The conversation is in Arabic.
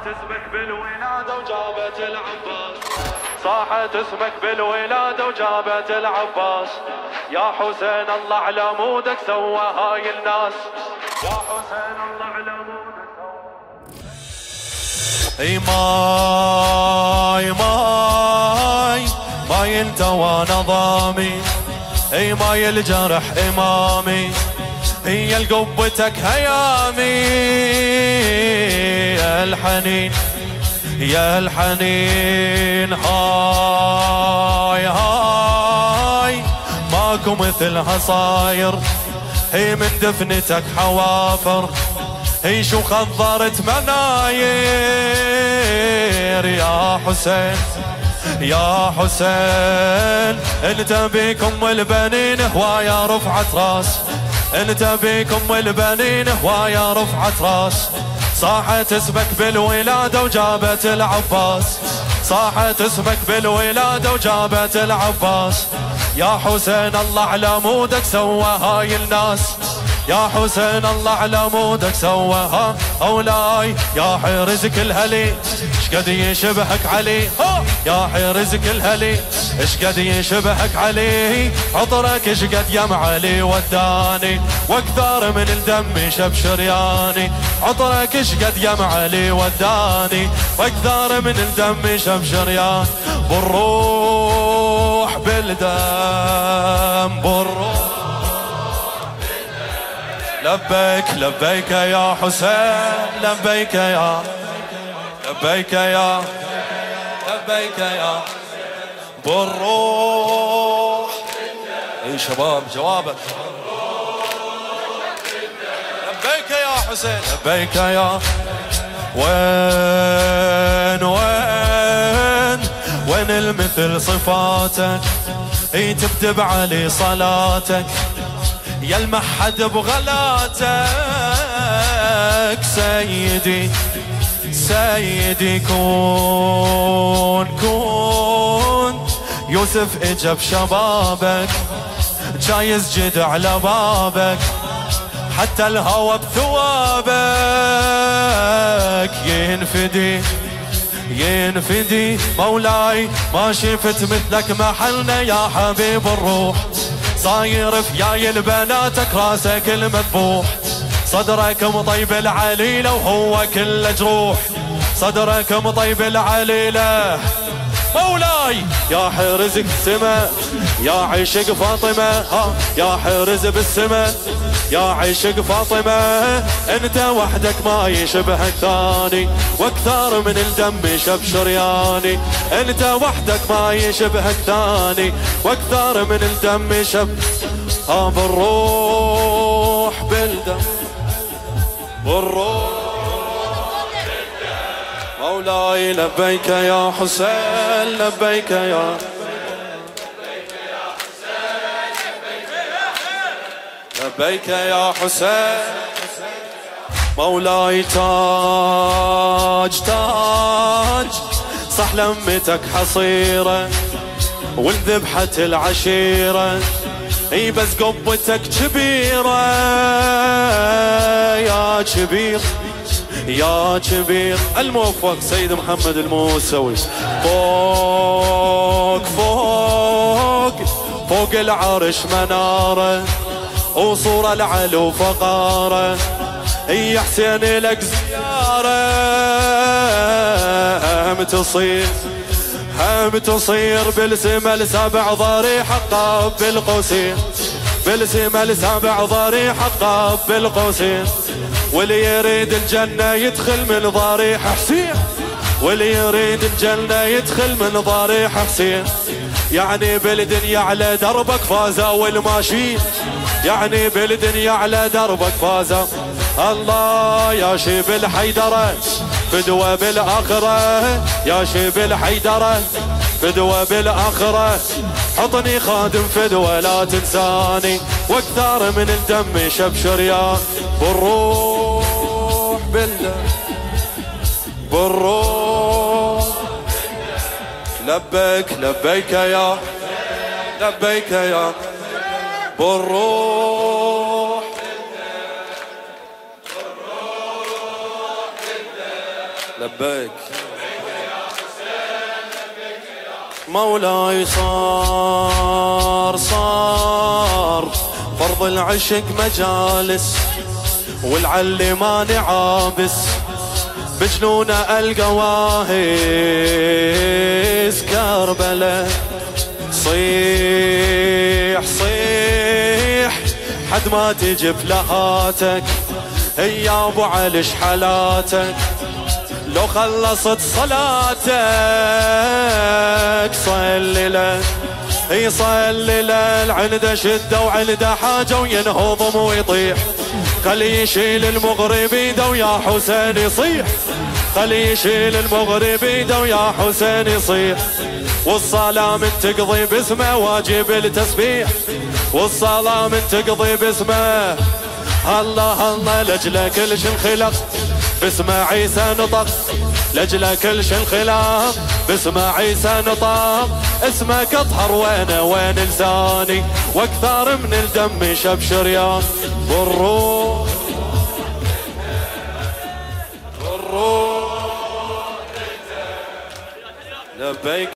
اسمك بالولادة وجابت العباس، صاحت اسمك بالولادة وجابت العباس. يا حسين الله على مودك سوى هاي الناس، يا حسين الله على مودك سوى. اي ماي انت ونظامي، اي ماي الجرح امامي، هي لقبتك هيامي. يا الحنين يا الحنين، هاي ماكو مثلها صاير، هي من دفنتك حوافر، هي شو خضرت مناير. يا حسين يا حسين، انت بيكم البنين هوايا رفعت راس، انت بيكم البنين هوايا رفعت راس. صاحت اسمك بالولادة وجابت العباس، صاحت اسمك بالولادة وجابت العباس. يا حسين الله على مودك سوى هاي الناس، يا حسين الله على مودك سوى هؤلاء. يا حرز كل هلي اشقد يشبهك علي، يا حرز كل هلي اشقد يشبهك علي. عطرك اشقد يم علي وداني، واكثر من الدم شب شرياني. عطرك اشقد يم علي وداني، واكثر من الدم شب شريان. بالروح بالدم بالروح، لبيك لبيك يا حسين، لبيك يا لبيك يا لبيك يا بالروح. اي شباب جوابك، لبيك يا حسين لبيك يا. وين المثل صفاتك، اي تبدب علي صلاتك، يا المحد بغلاتك. سيدي سيدي كون يوسف اجا بشبابك، جايز جد على بابك، حتى الهوى بثوابك. ينفدي ينفدي مولاي، ما شفت مثلك محلنا يا حبيب الروح. صاير في البناتك راسك المذبوح، صدرك مطيب العليلة وهو كله جروح، صدرك مطيب العليلة مولاي. يا حرز بالسما يا عشق فاطمة، يا حرز بالسما يا عشق فاطمة. انت وحدك ما يشبهك ثاني، واكثر من الدم شب شرياني. انت وحدك ما يشبهك ثاني، واكثر من الدم شب. بالروح بالدم بالروح مولاي. لبيك يا حسين لبيك يا لبيك يا حسين مولاي. تاج تاج صح لمتك حصيرة، وانذبحة العشيرة، اي بس قبتك كبيرة. يا كبير يا كبير الموفق سيد محمد الموسوي. فوق فوق فوق العرش منارة، وصورة العلو فقارة، يا حسين لك زيارة. هم تصير بالسما لسبع ضريح قاب بالقوسين، بالسما لسبع ضريح قاب بالقوسين. واللي يريد الجنة يدخل من ضريح حسين، واللي يريد الجنة يدخل من ضريح حسين. يعني بالدنيا على دربك فازا والماشين، يعني بالدنيا على دربك فازا. الله يا شيب الحيدرة فدوى بالآخرة، يا شيب الحيدرة فدوى بالآخرة. حطني خادم فدوى لا تنساني، واكثر من الدم شب شريان. بالروح بالدم بالروح، لبيك لبيك يا لبيك يا بالروح لبيك مولاي. صار فرض العشق مجالس والعلمان عابس بجنون القواهيس كربلة. صيح حد ما تجي بلهاتك يا ابو علي حالاتك. لو خلصت صلاتك صلي له يصلي له. عنده شده وعنده حاجه وينهضم ويطيح. خلي يشيل المغرب ايده ويا حسين يصيح. خلي يشيل المغرب ايده ويا حسين يصيح. والصلاة من تقضي باسمه واجب التسبيح. والصلاة من تقضي باسمه. الله الله لجل كل شي انخلق باسم عيسى نطق. لجل كل شي انخلق باسم عيسى نطق. اسمك اطهر وين لساني واكثر من الدم شب شريان. والروح لبيك